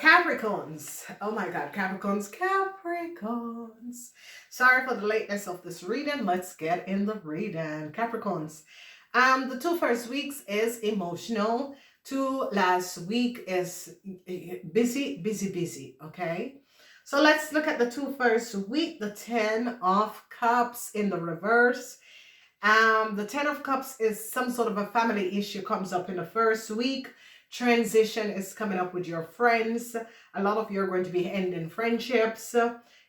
Capricorns. Oh my God, Capricorns, Capricorns. Sorry for the lateness of this reading. Let's get in the reading. Capricorns. The two first weeks is emotional. Two last week is busy, busy, busy. Okay. So let's look at the two first week. The 10 of Cups in the reverse. The 10 of Cups is some sort of a family issue comes up in the first week. Transition is coming up with your friends. A lot of you are going to be ending friendships,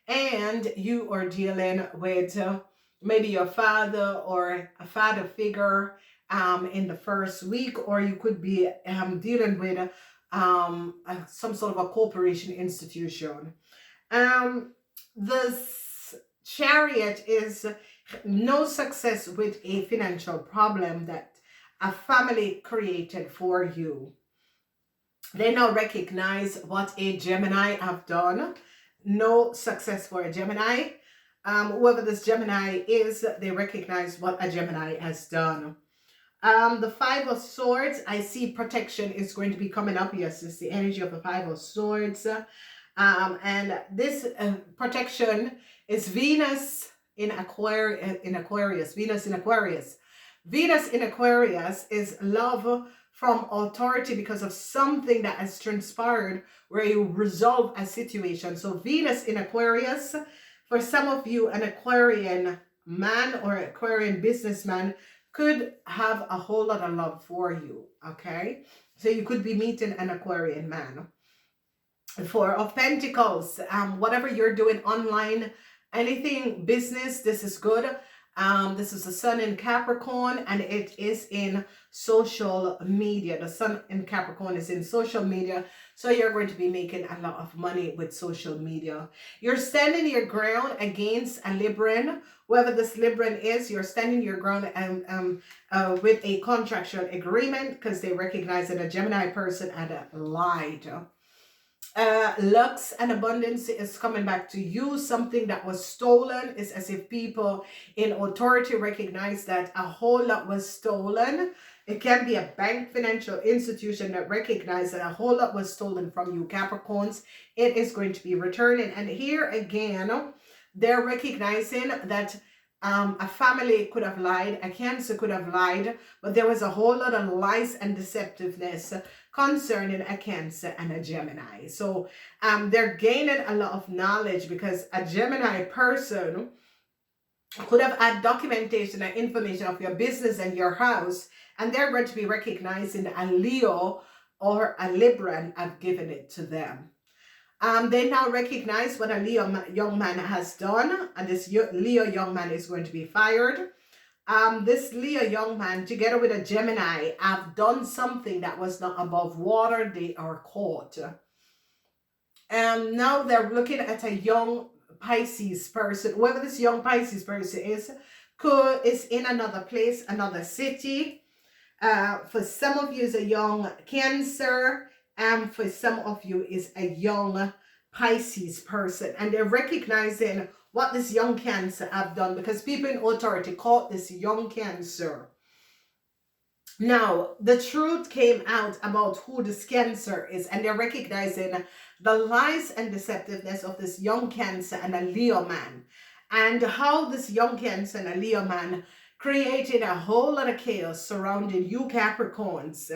and you are dealing with maybe your father or a father figure in the first week, or you could be dealing with some sort of a corporation institution. The Chariot is no success with a financial problem that a family created for you. They now recognize what a Gemini have done. No success for a Gemini. Whoever this Gemini is, they recognize what a Gemini has done. The Five of Swords, I see protection is going to be coming up. Yes, it's the energy of the Five of Swords. And this protection is Venus in Aquarius. Venus in Aquarius. Venus in Aquarius is love from authority because of something that has transpired where you resolve a situation. So Venus in Aquarius, for some of you, an Aquarian man or Aquarian businessman could have a whole lot of love for you, okay? So you could be meeting an Aquarian man. Four of Pentacles, whatever you're doing online, anything business, this is good. This is the Sun in Capricorn, and it is in social media. The Sun in Capricorn is in social media, so you're going to be making a lot of money with social media. You're standing your ground against a Libran. Whoever this Libran is, you're standing your ground with a contractual agreement because they recognize that a Gemini person had lied. Lux and abundance is coming back to you. Something that was stolen is as if people in authority recognize that a whole lot was stolen. It can be a bank, financial institution that recognize that a whole lot was stolen from you, Capricorns. It is going to be returning. And here again, they're recognizing that a family could have lied, a Cancer could have lied, but there was a whole lot of lies and deceptiveness concerning a Cancer and a Gemini. So they're gaining a lot of knowledge because a Gemini person could have had documentation and information of your business and your house, and they're going to be recognizing a Leo or a Libran have given it to them. They now recognize what a Leo young man has done, and this Leo young man is going to be fired. This Leo young man, together with a Gemini, have done something that was not above water. They are caught. Now they're looking at a young Pisces person. Whoever this young Pisces person is in another place, another city. For some of you is a young Cancer, and for some of you is a young Pisces person. And they're recognizing what this young Cancer have done because people in authority caught this young Cancer. Now, the truth came out about who this Cancer is, and they're recognizing the lies and deceptiveness of this young Cancer and a Leo man, and how this young Cancer and a Leo man created a whole lot of chaos surrounding you, Capricorns,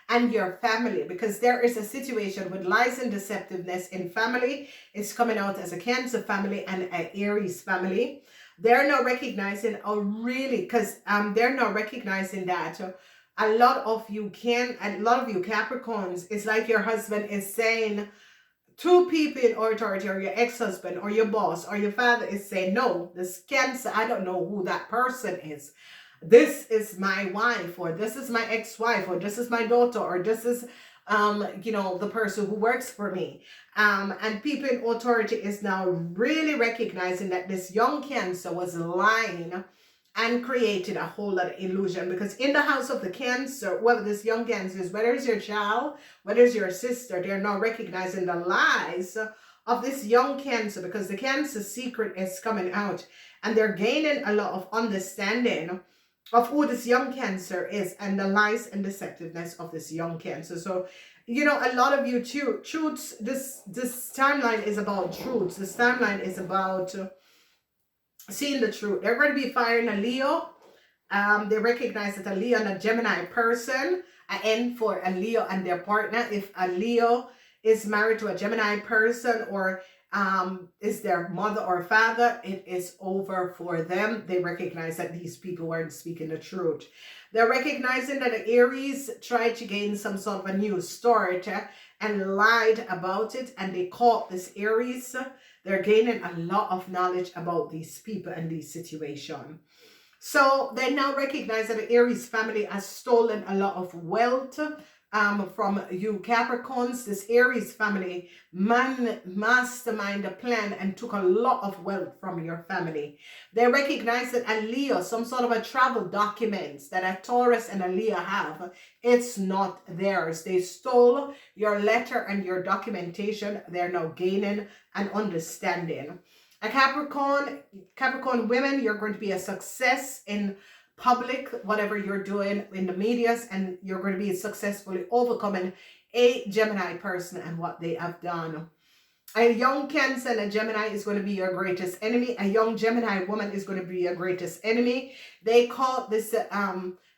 and your family, because there is a situation with lies and deceptiveness in family. It's coming out as a Cancer family and an Aries family. They're now recognizing, they're now recognizing that a lot of you Capricorns, it's like your husband is saying, two people in authority, or your ex-husband or your boss or your father is saying, no, this Cancer, I don't know who that person is. This is my wife, or this is my ex-wife, or this is my daughter, or this is, the person who works for me. And people in authority is now really recognizing that this young Cancer was lying and created a whole lot of illusion, because in the house of the Cancer, whether this young Cancer is, whether it's your child, whether it's your sister, they're now recognizing the lies of this young Cancer, because the Cancer secret is coming out, and they're gaining a lot of understanding of who this young Cancer is and the lies and deceptiveness of this young Cancer. So You know, a lot of you truths, this timeline is about truths. This timeline is about seeing the truth. They're going to be firing a Leo. They recognize that a Leo and a Gemini person, an end for a Leo and their partner. If a Leo is married to a Gemini person, or is their mother or father, it is over for them. They recognize that these people weren't speaking the truth. They're recognizing that the Aries tried to gain some sort of a new start and lied about it, and they caught this Aries. They're gaining a lot of knowledge about these people and these situations. So they now recognize that the Aries family has stolen a lot of wealth from you Capricorns. This Aries family mastermind the plan and took a lot of wealth from your family. They recognize that a Leo, some sort of a travel documents that a Taurus and a Leo have, it's not theirs. They stole your letter and your documentation. They're now gaining an understanding. A Capricorn women, you're going to be a success in public, whatever you're doing in the medias, and you're going to be successfully overcoming a Gemini person and what they have done. A young Cancer and a Gemini is going to be your greatest enemy. A young Gemini woman is going to be your greatest enemy. They call this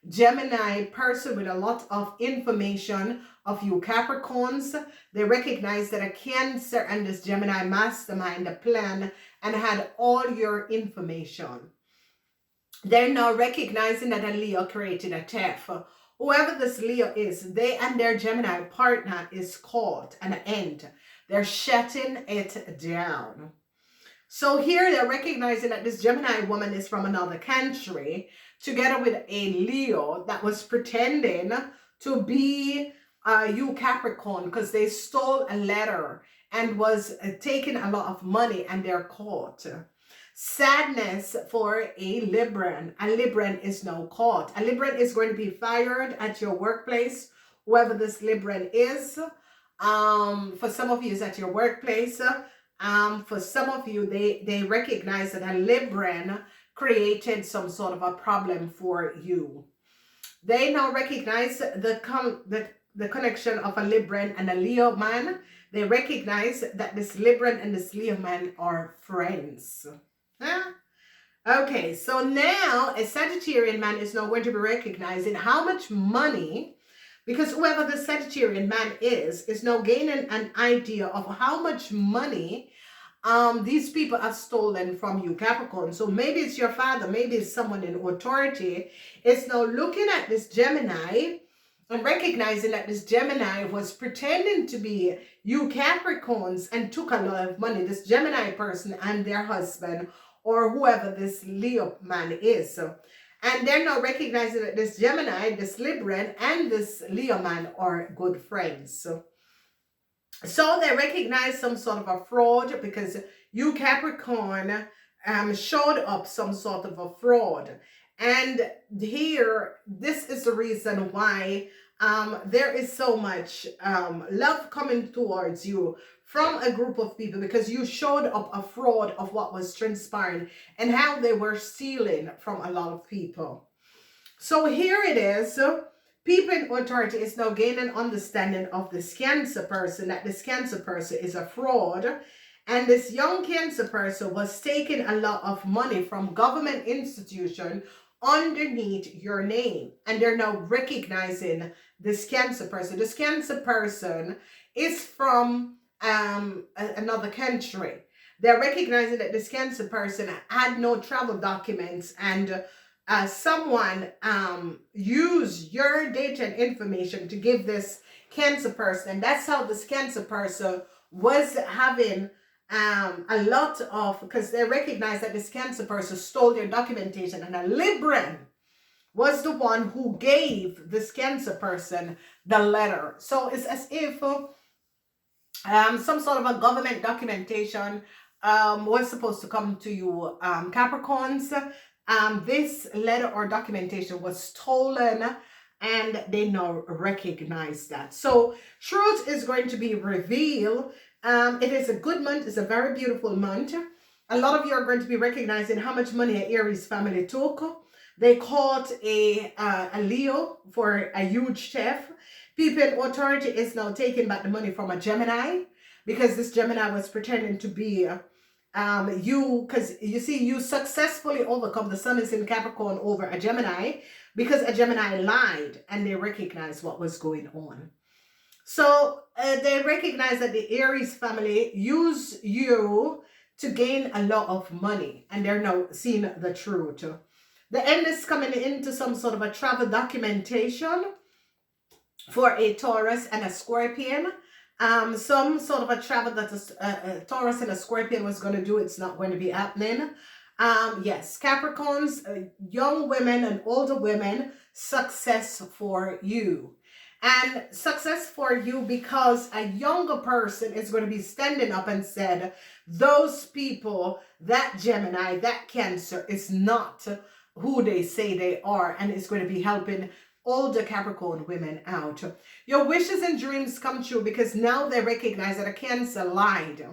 Gemini person with a lot of information of you Capricorns. They recognize that a Cancer and this Gemini mastermind the plan and had all your information. They're now recognizing that a Leo created a theft. Whoever this Leo is, they and their Gemini partner is caught and end. They're shutting it down. So here they're recognizing that this Gemini woman is from another country, together with a Leo that was pretending to be you Capricorn, because they stole a letter and was taking a lot of money, and they're caught. Sadness for a Libran. A Libran is now caught. A Libran is going to be fired at your workplace, whoever this Libran is. For some of you, it's at your workplace. For some of you, they recognize that a Libran created some sort of a problem for you. They now recognize the connection of a Libran and a Leo man. They recognize that this Libran and this Leo man are friends. Huh? Okay, so now a Sagittarian man is now going to be recognizing how much money, because whoever the Sagittarian man is now gaining an idea of how much money these people have stolen from you, Capricorn. So maybe it's your father, maybe it's someone in authority. It's now looking at this Gemini and recognizing that this Gemini was pretending to be you Capricorns and took a lot of money. This Gemini person and their husband, or whoever this Leo man is. And they're now recognizing that this Gemini, this Libran, and this Leo man are good friends. So they recognize some sort of a fraud, because you Capricorn showed up some sort of a fraud. And here, this is the reason why there is so much love coming towards you from a group of people, because you showed up a fraud of what was transpiring and how they were stealing from a lot of people. So here it is. People in authority is now gaining understanding of this Cancer person, that this Cancer person is a fraud. And this young Cancer person was taking a lot of money from government institution underneath your name. And they're now recognizing this Cancer person. This Cancer person is from another country. They're recognizing that this Cancer person had no travel documents, and someone used your data and information to give this Cancer person. And that's how this Cancer person was having a lot of, because they recognize that this Cancer person stole their documentation, and a Libran was the one who gave this Cancer person the letter. So it's as if some sort of a government documentation was supposed to come to you, Capricorns. This letter or documentation was stolen, and they now recognize that. So truth is going to be revealed. It is a good month. It's a very beautiful month. A lot of you are going to be recognizing how much money an Aries family took. They caught a Leo for a huge theft. People in authority is now taking back the money from a Gemini, because this Gemini was pretending to be you, because you see, you successfully overcome. The sun is in Capricorn over a Gemini, because a Gemini lied and they recognized what was going on. So they recognize that the Aries family use you to gain a lot of money, and they're now seeing the truth. The end is coming into some sort of a travel documentation for a Taurus and a Scorpion. Some sort of a travel that a Taurus and a Scorpion was going to do, it's not going to be happening. Yes, Capricorns, young women and older women, success for you. And success for you because a younger person is going to be standing up and said, those people, that Gemini, that Cancer is not who they say they are, and it's going to be helping older Capricorn women out. Your wishes and dreams come true because now they recognize that a Cancer lied.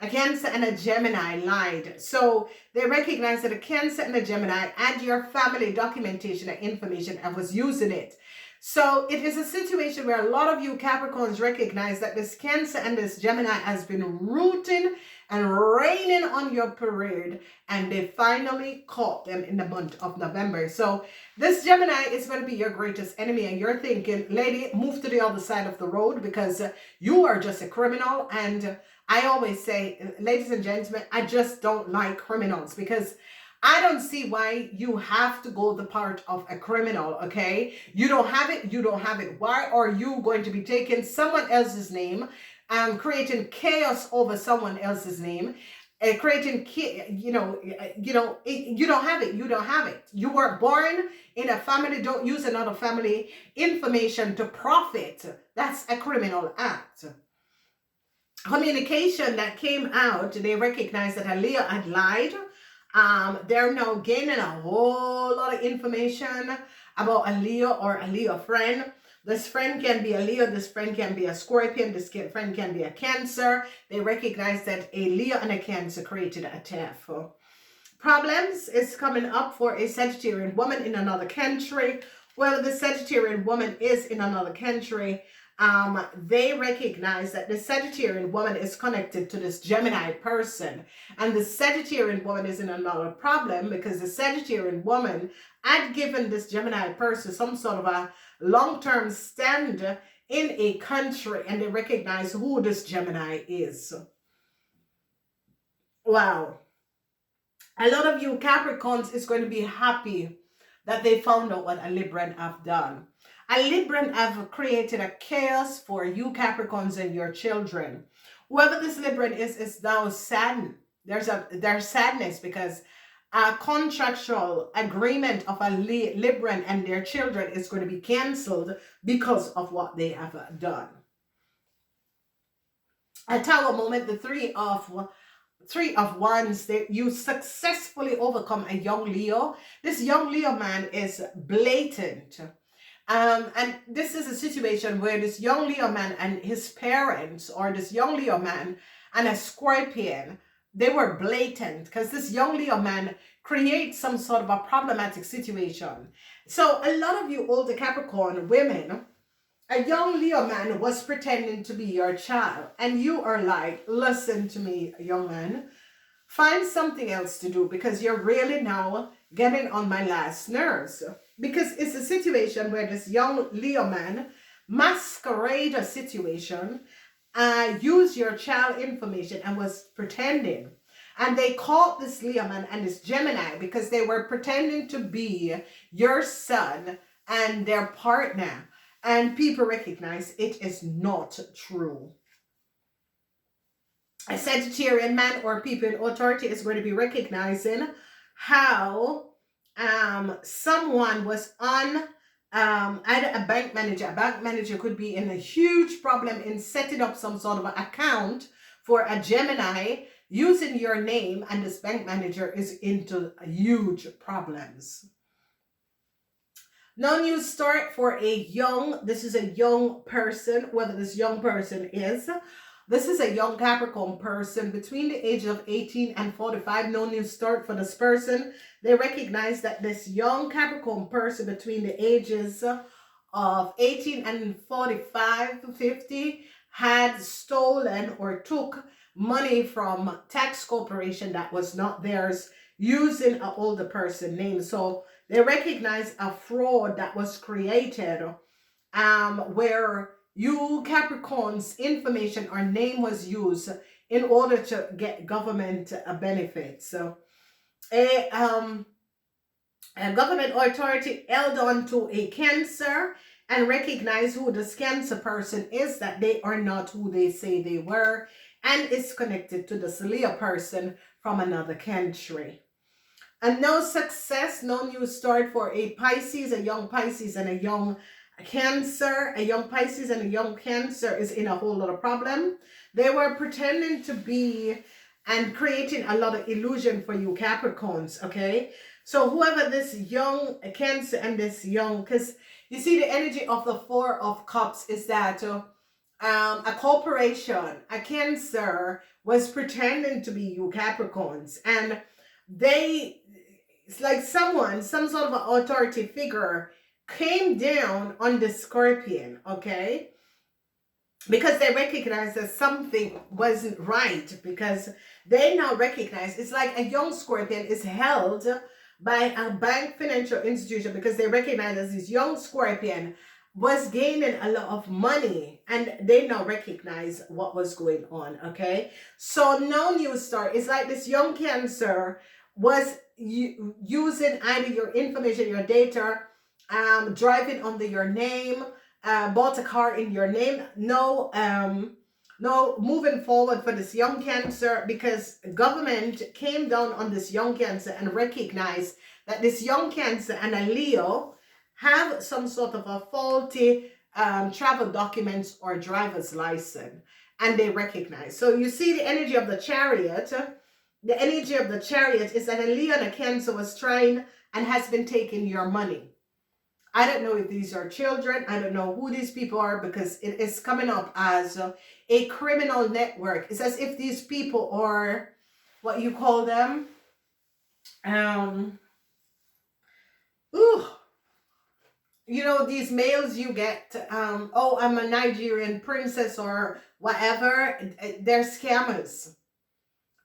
A Cancer and a Gemini lied. So they recognize that a Cancer and a Gemini had your family documentation and information and was using it. So it is a situation where a lot of you Capricorns recognize that this Cancer and this Gemini has been rooting and raining on your parade, and they finally caught them in the month of November. So this Gemini is going to be your greatest enemy, and you're thinking, lady, move to the other side of the road because you are just a criminal. And I always say, ladies and gentlemen, I just don't like criminals, because I don't see why you have to go the part of a criminal, okay? You don't have it, you don't have it. Why are you going to be taking someone else's name and creating chaos over someone else's name? Creating, you don't have it, you don't have it. You were born in a family, don't use another family information to profit. That's a criminal act. Communication that came out, they recognized that a Leo had lied. They're now gaining a whole lot of information about a Leo or a Leo friend. This friend can be a Leo, this friend can be a Scorpion, this friend can be a Cancer. They recognize that a Leo and a Cancer created a TF. Problems is coming up for a Sagittarian woman in another country. Well, the Sagittarian woman is in another country. They recognize that the Sagittarian woman is connected to this Gemini person, and the Sagittarian woman is in another problem because the Sagittarian woman had given this Gemini person some sort of a long-term stand in a country, and they recognize who this Gemini is. Wow. A lot of you Capricorns is going to be happy that they found out what a Libran have done. A Libran have created a chaos for you Capricorns and your children. Whoever this Libran is now saddened. There's sadness because a contractual agreement of a Libran and their children is going to be cancelled because of what they have done. A Tower moment, the Three of Wands, you successfully overcome a young Leo. This young Leo man is blatant. And this is a situation where this young Leo man and his parents, or this young Leo man and a Scorpion, they were blatant because this young Leo man creates some sort of a problematic situation. So a lot of you older Capricorn women, a young Leo man was pretending to be your child, and you are like, listen to me, young man, find something else to do because you're really now getting on my last nerves. Because it's a situation where this young Leo man masquerade a situation, use your child information and was pretending. And they caught this Leo man and this Gemini because they were pretending to be your son and their partner. And people recognize it is not true. A Sagittarian man or people in authority is going to be recognizing how someone was on either a bank manager. A bank manager could be in a huge problem in setting up some sort of an account for a Gemini using your name, and this bank manager is into huge problems. No new start for this is a young person, whether this young person is. This is a young Capricorn person between the ages of 18 and 45. No new start for this person. They recognize that this young Capricorn person between the ages of 18 and 45 to 50 had stolen or took money from tax corporation that was not theirs using an older person name. So they recognize a fraud that was created where you Capricorn's information or name was used in order to get government benefits. So a government authority held on to a Cancer and recognized who this Cancer person is, that they are not who they say they were, and is connected to this Leo person from another country. And no success, no new start for a Pisces, a young Pisces and a young Cancer. A young Pisces and a young Cancer is in a whole lot of problem. They were pretending to be and creating a lot of illusion for you Capricorns, okay? So whoever this young Cancer and this young, because you see the energy of the Four of Cups is that a corporation, a Cancer, was pretending to be you Capricorns, and it's like some sort of an authority figure came down on the Scorpion, okay? Because they recognize that something wasn't right, because they now recognize it's like a young Scorpion is held by a bank financial institution because they recognize that this young Scorpion was gaining a lot of money, and they now recognize what was going on, okay? So no new start. It's like this young Cancer was using either your information, your data, driving under your name, bought a car in your name. No moving forward for this young Cancer, because government came down on this young Cancer and recognized that this young Cancer and a Leo have some sort of a faulty travel documents or driver's license, and they recognize. So you see the energy of the Chariot. The energy of the Chariot is that a Leo and a Cancer was trying and has been taking your money. I don't know if these are children. I don't know who these people are, because it is coming up as a criminal network. It's as if these people are, what you call them? You know, these mails you get, oh, I'm a Nigerian princess or whatever. They're scammers.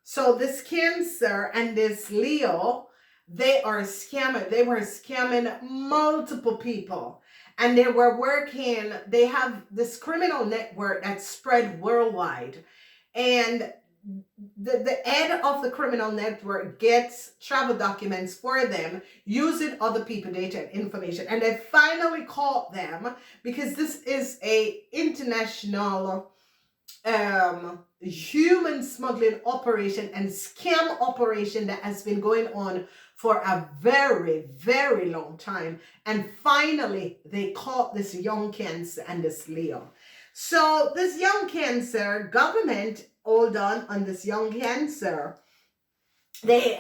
So this Cancer and this Leo, they are scamming. They were scamming multiple people, and they were working. They have this criminal network that spread worldwide, and the head of the criminal network gets travel documents for them using other people data and information, and they finally caught them because this is a international human smuggling operation and scam operation that has been going on for a very, very long time. And finally, they caught this young Cancer and this Leo. So this young Cancer, government hold on this young Cancer. They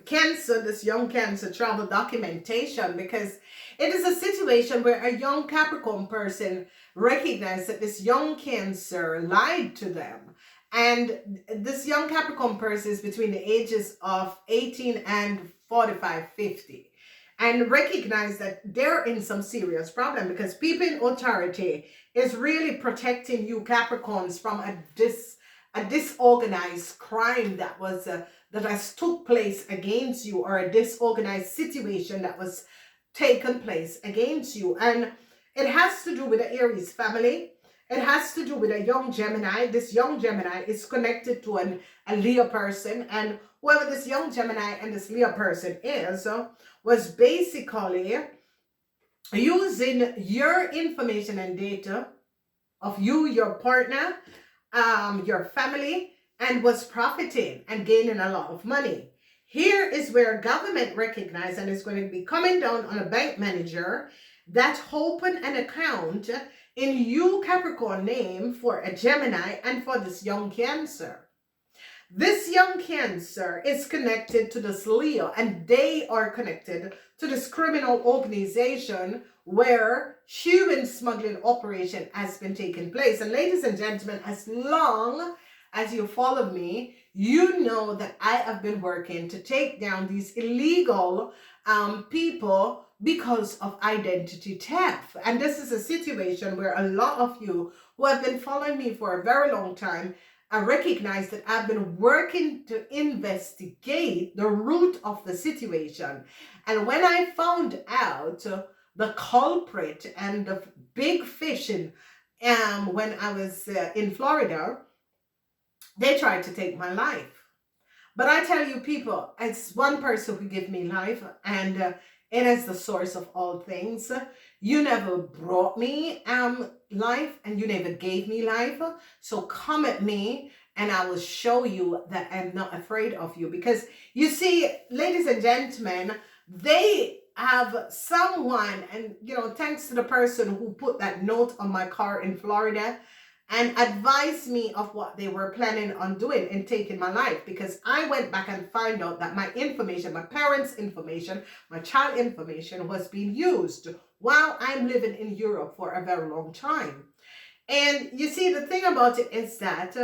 cancel this young Cancer travel documentation because it is a situation where a young Capricorn person recognized that this young Cancer lied to them. And this young Capricorn person is between the ages of 18 and 45, 50. And recognize that they're in some serious problem, because people in authority is really protecting you Capricorns from a disorganized crime that was that has took place against you, or a disorganized situation that was taken place against you. And it has to do with the Aries family. It has to do with a young Gemini. This young Gemini is connected to a Leo person, and whoever this young Gemini and this Leo person is was basically using your information and data of you, your partner, your family, and was profiting and gaining a lot of money. Here is where government recognized and is going to be coming down on a bank manager that opened an account in you Capricorn name for a Gemini and for this young Cancer. This young Cancer is connected to this Leo, and they are connected to this criminal organization where human smuggling operation has been taking place. And ladies and gentlemen, as long as you follow me, you know that I have been working to take down these illegal people because of identity theft. And this is a situation where a lot of you who have been following me for a very long time, I recognize that I've been working to investigate the root of the situation. And when I found out the culprit and the big fishing when I was in Florida, they tried to take my life. But I tell you, people, it's one person who gave me life, and it is the source of all things. You never brought me life, and you never gave me life. So come at me, and I will show you that I'm not afraid of you. Because you see, ladies and gentlemen, they have someone, and thanks to the person who put that note on my car in Florida and advised me of what they were planning on doing and taking my life, because I went back and found out that my information, my parents' information, my child information was being used while I'm living in Europe for a very long time. And you see, the thing about it is that,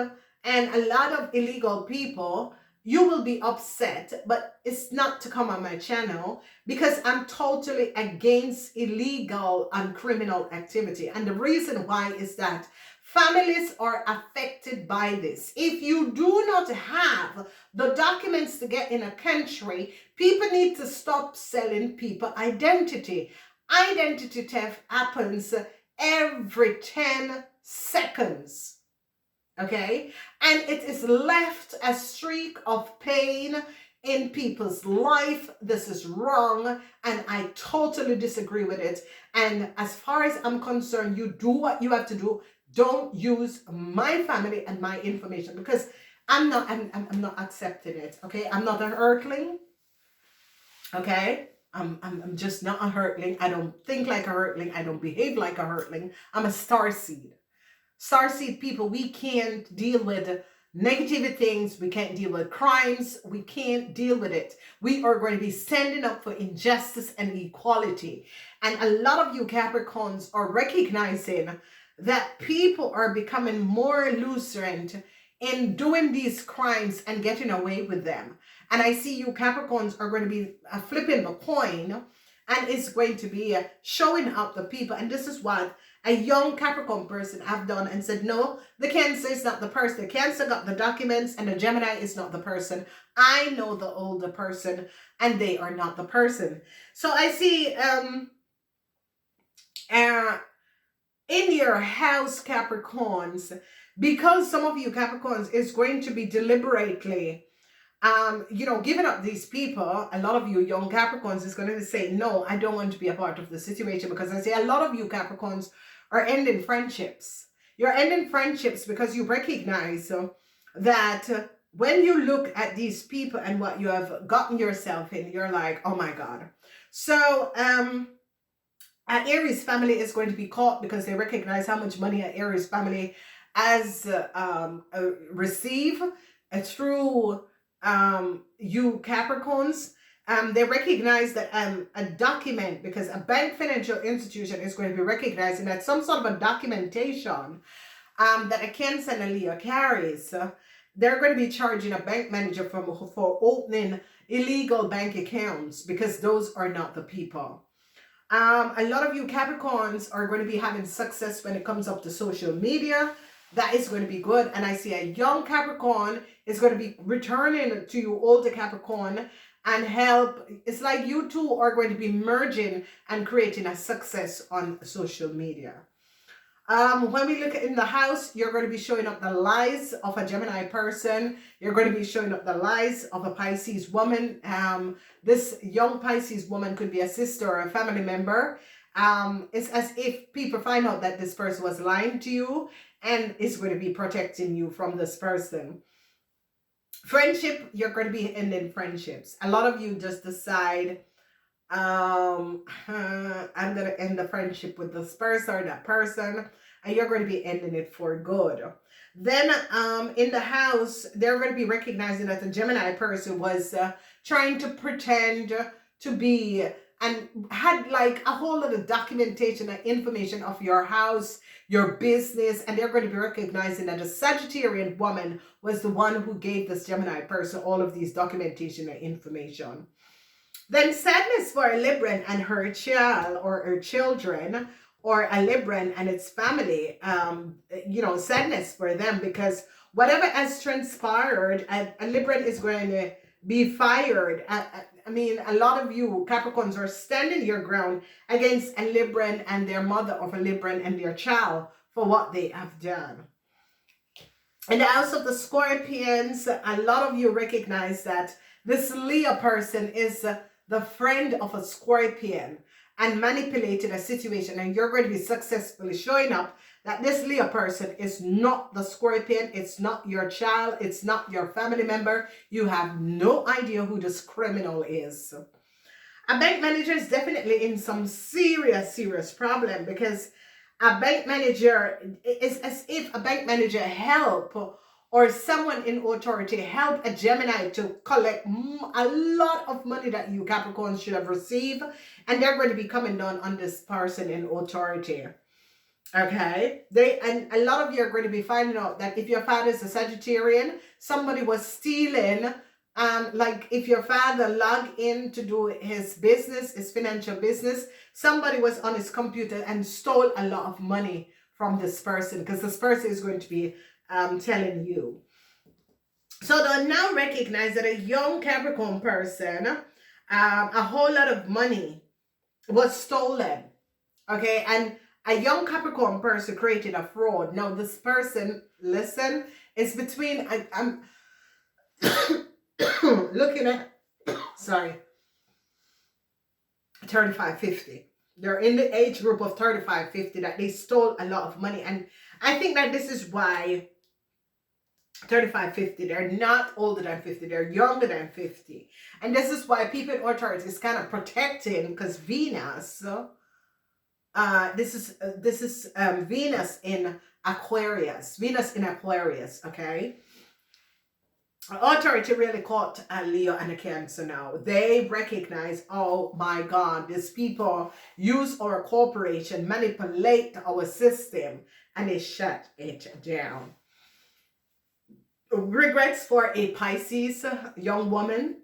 and a lot of illegal people, you will be upset, but it's not to come on my channel, because I'm totally against illegal and criminal activity. And the reason why is that families are affected by this. If you do not have the documents to get in a country, people need to stop selling people identity. Identity theft happens every 10 seconds. Okay? And it is left a streak of pain in people's life. This is wrong, and I totally disagree with it. And as far as I'm concerned, you do what you have to do. Don't use my family and my information, because I'm not accepting it. Okay? I'm not a hurtling. Okay? I'm just not a hurtling. I don't think like a hurtling. I don't behave like a hurtling. I'm a starseed. Starseed people, we can't deal with negative things. We can't deal with crimes. We can't deal with it. We are going to be standing up for injustice and equality. And a lot of you Capricorns are recognizing that people are becoming more lucid in doing these crimes and getting away with them. And I see you Capricorns are going to be flipping the coin, and it's going to be showing up the people. And this is what a young Capricorn person have done and said, no, the Cancer is not the person. The Cancer got the documents, and the Gemini is not the person. I know the older person, and they are not the person. So I see in your house, Capricorns, because some of you Capricorns is going to be deliberately giving up these people. A lot of you young Capricorns is going to say, no, I don't want to be a part of the situation, because I say a lot of you Capricorns are ending friendships. You're ending friendships because you recognize that when you look at these people and what you have gotten yourself in, you're like, oh my God. So an Aries family is going to be caught, because they recognize how much money an Aries family has received through you Capricorns. They recognize that a document, because a bank financial institution is going to be recognizing that some sort of a documentation that a Cancer and a Leo carries, they're going to be charging a bank manager for opening illegal bank accounts, because those are not the people. A lot of you Capricorns are going to be having success when it comes up to social media. That is going to be good. And I see a young Capricorn is going to be returning to you older Capricorn and help. It's like you two are going to be merging and creating a success on social media. When we look in the house, you're going to be showing up the lies of a Gemini person. You're going to be showing up the lies of a Pisces woman. This young Pisces woman could be a sister or a family member. It's as if people find out that this person was lying to you and is going to be protecting you from this person. Friendship, you're going to be ending friendships. A lot of you just decide, I'm going to end the friendship with this person or that person, and you're going to be ending it for good. Then in the house, they're going to be recognizing that the Gemini person was trying to pretend to be, and had like a whole lot of documentation and information of your house, your business, and they're going to be recognizing that a Sagittarian woman was the one who gave this Gemini person all of these documentation and information. Then sadness for a Libran and her child or her children, or a Libran and its family. Sadness for them, because whatever has transpired, a Libran is going to be fired. I mean, a lot of you Capricorns are standing your ground against a Libran and their mother, of a Libran and their child, for what they have done. In the house of the Scorpions, a lot of you recognize that this Leo person is the friend of a Scorpion and manipulated a situation, and you're going to be successfully showing up that this Leo person is not the Scorpion, it's not your child, it's not your family member. You have no idea who this criminal is. A bank manager is definitely in some serious problem, because a bank manager is as if a bank manager help, or someone in authority help a Gemini to collect a lot of money that you Capricorns should have received, and they're going to be coming down on this person in authority. Okay, and a lot of you are going to be finding out that if your father is a Sagittarian, somebody was stealing. Like if your father logged in to do his business, his financial business, somebody was on his computer and stole a lot of money from this person, because this person is going to be telling you. So they'll now recognize that a young Capricorn person, a whole lot of money was stolen. Okay, and a young Capricorn person created a fraud. Now this person, listen, is between, I'm looking at, sorry, 35-50. They're in the age group of 35-50 that they stole a lot of money. And I think that this is why 35-50, they're not older than 50, they're younger than 50. And this is why people in authority is kind of protecting, because Venus, this is Venus in Aquarius, okay? Authority really caught a Leo and a Cancer now. They recognize, oh my God, these people use our corporation, manipulate our system, and they shut it down. Regrets for a Pisces young woman.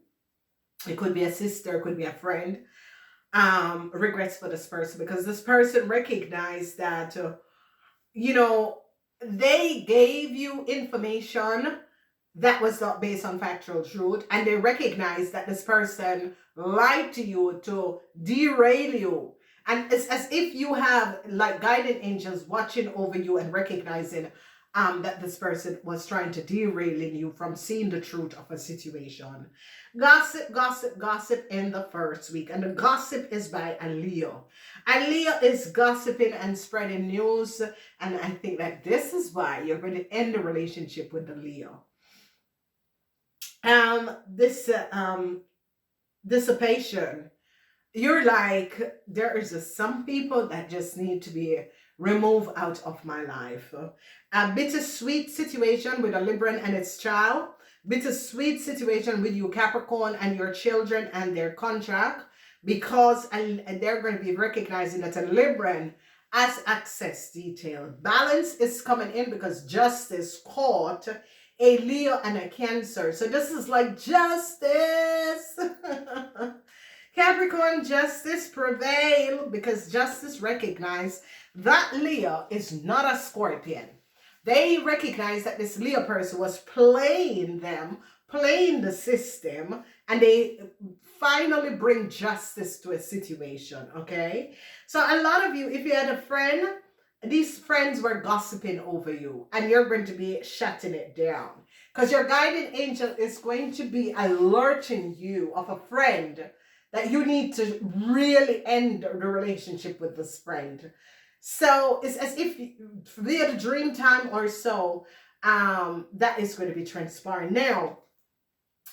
It could be a sister, it could be a friend. Regrets for this person, because this person recognized that, they gave you information that was not based on factual truth, and they recognize that this person lied to you to derail you. And it's as if you have like guiding angels watching over you and recognizing that this person was trying to derail you from seeing the truth of a situation. Gossip in the first week. And the gossip is by a Leo. A Leo is gossiping and spreading news. And I think that this is why you're going to end the relationship with the Leo. Dissipation. You're like, there is some people that just need to be removed out of my life. A bittersweet situation with a Libran and its child. Bittersweet situation with you Capricorn and your children and their contract, because they're going to be recognizing that a Libran has access detail. Balance is coming in because justice caught a Leo and a Cancer. So this is like justice. Capricorn, justice prevail, because justice recognized that Leo is not a Scorpion. They recognize that this Leo person was playing them, playing the system, and they finally bring justice to a situation, okay? So a lot of you, if you had a friend, these friends were gossiping over you, and you're going to be shutting it down, because your guiding angel is going to be alerting you of a friend that you need to really end the relationship with this friend. So it's as if via the dream time or so, that is going to be transpiring. Now,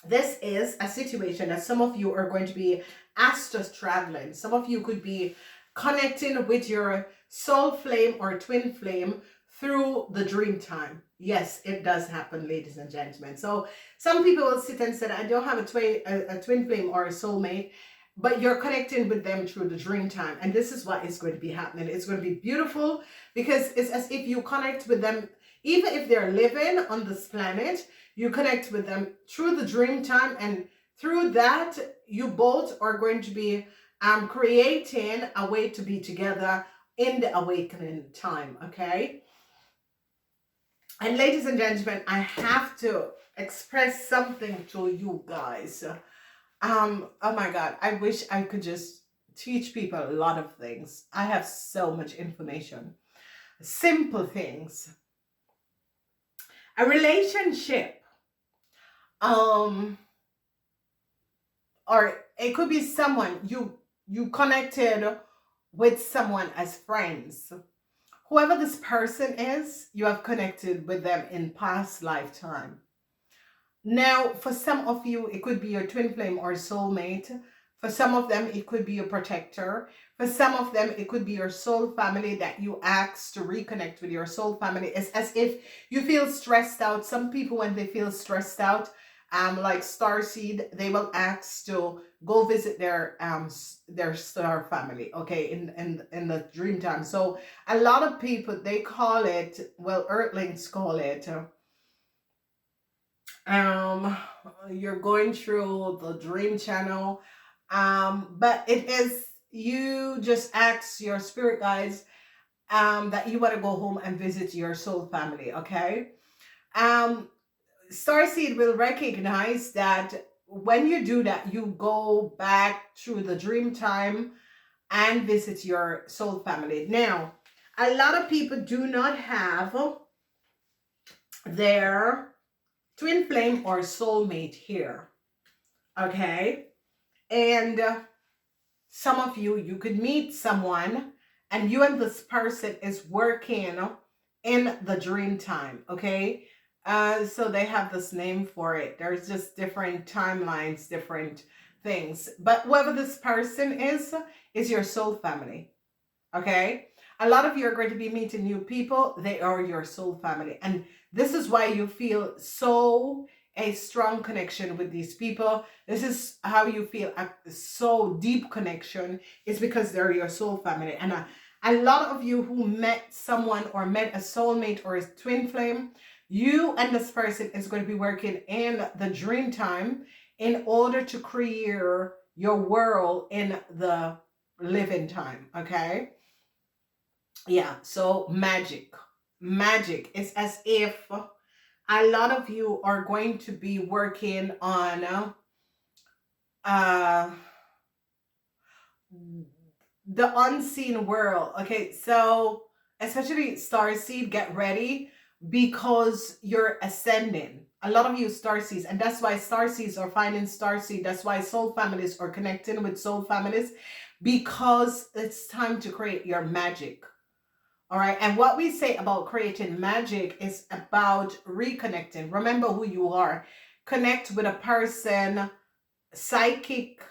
this is a situation that some of you are going to be astral traveling. Some of you could be connecting with your soul flame or twin flame through the dream time. Yes, it does happen, ladies and gentlemen. So some people will sit and say, I don't have a twin flame or a soulmate, but you're connecting with them through the dream time. And this is what is going to be happening. It's going to be beautiful, because it's as if you connect with them, even if they're living on this planet, you connect with them through the dream time and through that, you both are going to be creating a way to be together in the awakening time, okay? And ladies and gentlemen, I have to express something to you guys. Oh my God, I wish I could just teach people a lot of things. I have so much information. Simple things. A relationship, um, or it could be someone you connected with someone as friends. Whoever this person is, you have connected with them in past lifetime. Now, for some of you, it could be your twin flame or soulmate. For some of them, it could be your protector. For some of them, it could be your soul family that you ask to reconnect with your soul family. It's as if you feel stressed out. Some people, when they feel stressed out, like starseed, they will ask to go visit their star family, okay, in the dream time. So a lot of people, they call it, well, earthlings call it, um you're going through the dream channel, but it is, you just ask your spirit guides that you want to go home and visit your soul family, okay? um Starseed will recognize that when you do that, you go back through the dream time and visit your soul family. Now, a lot of people do not have their twin flame or soulmate here, okay? And some of you, you could meet someone and you and this person is working in the dream time, okay? So they have this name for it. There's just different timelines, different things. But whoever this person is your soul family, okay? A lot of you are going to be meeting new people. They are your soul family. And this is why you feel so a strong connection with these people. This is how you feel a so deep connection, is because they're your soul family. And a lot of you who met someone or met a soulmate or a twin flame, you and this person is going to be working in the dream time in order to create your world in the living time, okay? Yeah, so magic is as if a lot of you are going to be working on uh the unseen world, okay? So especially starseed, get ready, because you're ascending. A lot of you starseeds, and that's why starseeds are finding starseed. That's why soul families are connecting with soul families, because it's time to create your magic. All right. And what we say about creating magic is about reconnecting. Remember who you are. Connect with a person, psychic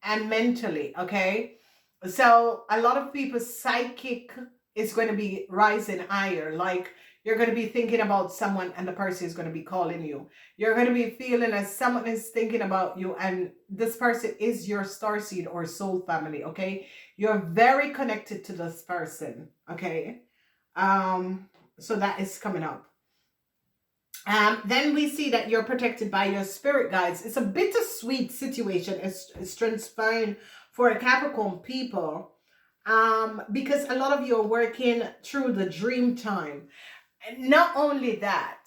and mentally. Okay. So a lot of people's psychic is going to be rising higher. Like, you're going to be thinking about someone and the person is going to be calling you. You're going to be feeling as someone is thinking about you, and this person is your starseed or soul family, okay? You're very connected to this person, okay? So that is coming up. Then we see that you're protected by your spirit guides. It's a bittersweet situation. It's transpiring for a Capricorn people, because a lot of you are working through the dream time. And not only that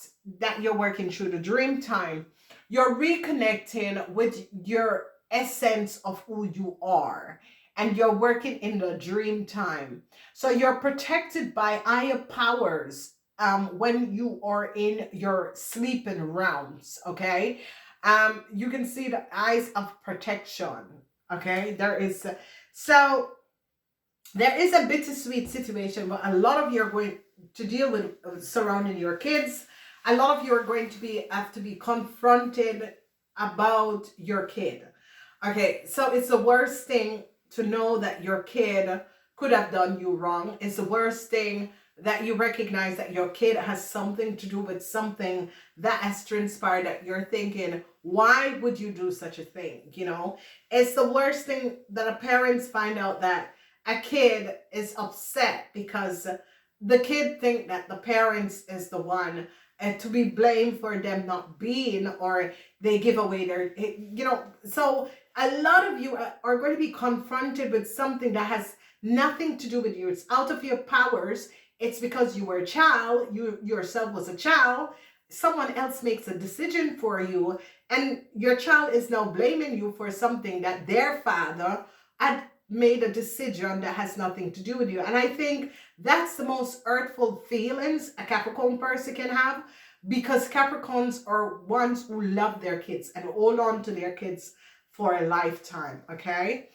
you're working through the dream time, you're reconnecting with your essence of who you are, and you're working in the dream time. So you're protected by higher powers when you are in your sleeping realms, okay? You can see the eyes of protection, okay? So there is a bittersweet situation, but a lot of you are going to deal with surrounding your kids. A lot of you are going to have to be confronted about your kid. Okay, so it's the worst thing to know that your kid could have done you wrong. It's the worst thing that you recognize that your kid has something to do with something that has transpired, that you're thinking, why would you do such a thing? You know, it's the worst thing that a parents find out that a kid is upset because the kid think that the parents is the one to be blamed for them not being, or they give away their, so a lot of you are going to be confronted with something that has nothing to do with you. It's out of your powers. It's because you were a child, you yourself was a child, someone else makes a decision for you, and your child is now blaming you for something that their father had made a decision that has nothing to do with you. And I think that's the most hurtful feelings a Capricorn person can have, because Capricorns are ones who love their kids and hold on to their kids for a lifetime, okay?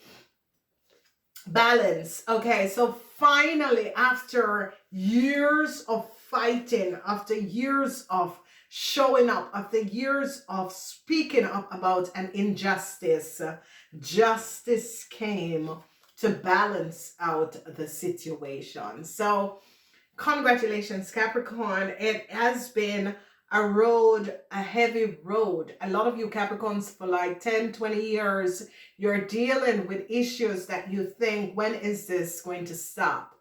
Balance. Okay, so finally, after years of fighting, after years of showing up, after years of speaking up about an injustice, justice came to balance out the situation. So congratulations, Capricorn. It has been a road, a heavy road. A lot of you Capricorns, for like 10, 20 years, you're dealing with issues that you think, when is this going to stop?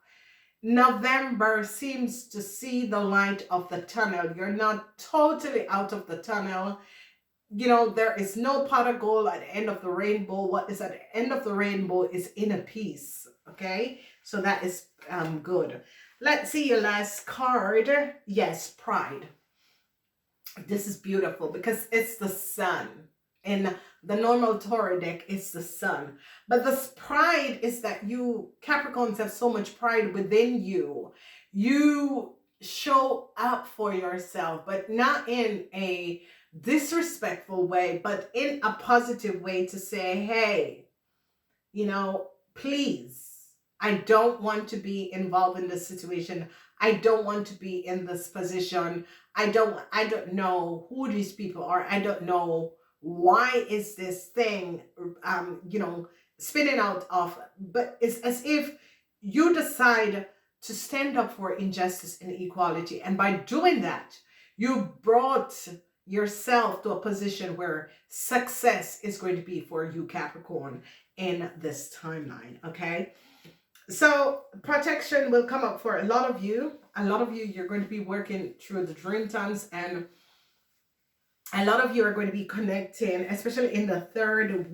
November seems to see the light of the tunnel. You're not totally out of the tunnel. There is no pot of gold at the end of the rainbow. What is at the end of the rainbow is inner peace. Okay, so that is good. Let's see your last card. Yes, pride. This is beautiful because it's the sun. In the normal Torah deck, it's the sun. But this pride is that you Capricorns have so much pride within you. You show up for yourself, but not in a disrespectful way, but in a positive way, to say, hey, please, I don't want to be involved in this situation. I don't want to be in this position. I don't know who these people are. I don't know why is this thing, spinning out of, but it's as if you decide to stand up for injustice and equality. And by doing that, you brought yourself to a position where success is going to be for you, Capricorn, in this timeline, okay? So protection will come up for a lot of you. A lot of you, you're going to be working through the dream times, and a lot of you are going to be connecting, especially in the second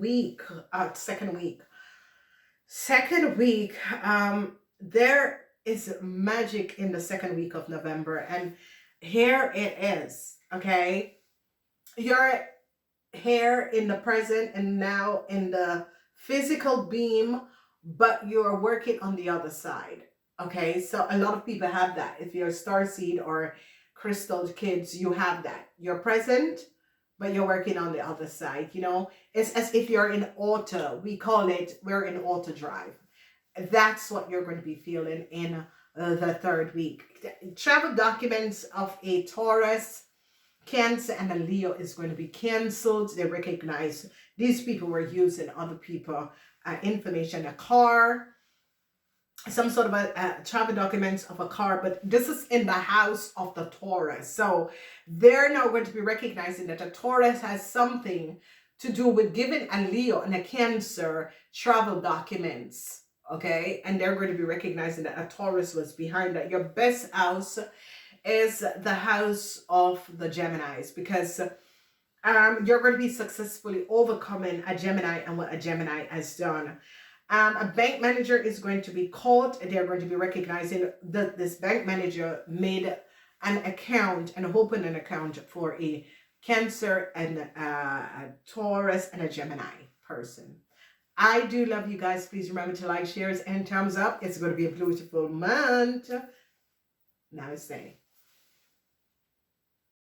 week. There is magic in the second week of November, and here it is, okay? You're here in the present and now in the physical beam, but you're working on the other side, okay? So a lot of people have that. If you're starseed or crystal kids, you have that. You're present, but you're working on the other side, It's as if you're in auto. We're in auto drive. That's what you're going to be feeling in the third week. Travel documents of a Taurus, Cancer, and a Leo is going to be canceled. They recognize these people were using other people information, a car, some sort of a travel documents of a car, but this is in the house of the Taurus. So they're now going to be recognizing that a Taurus has something to do with giving a Leo and a Cancer travel documents, okay? And they're going to be recognizing that a Taurus was behind that. Your best house is the house of the Geminis, because you're going to be successfully overcoming a Gemini and what a Gemini has done. A bank manager is going to be caught. They're going to be recognizing that this bank manager made an account and opened an account for a Cancer and a Taurus and a Gemini person. I do love you guys. Please remember to like, shares, and thumbs up. It's going to be a beautiful month. Namaste.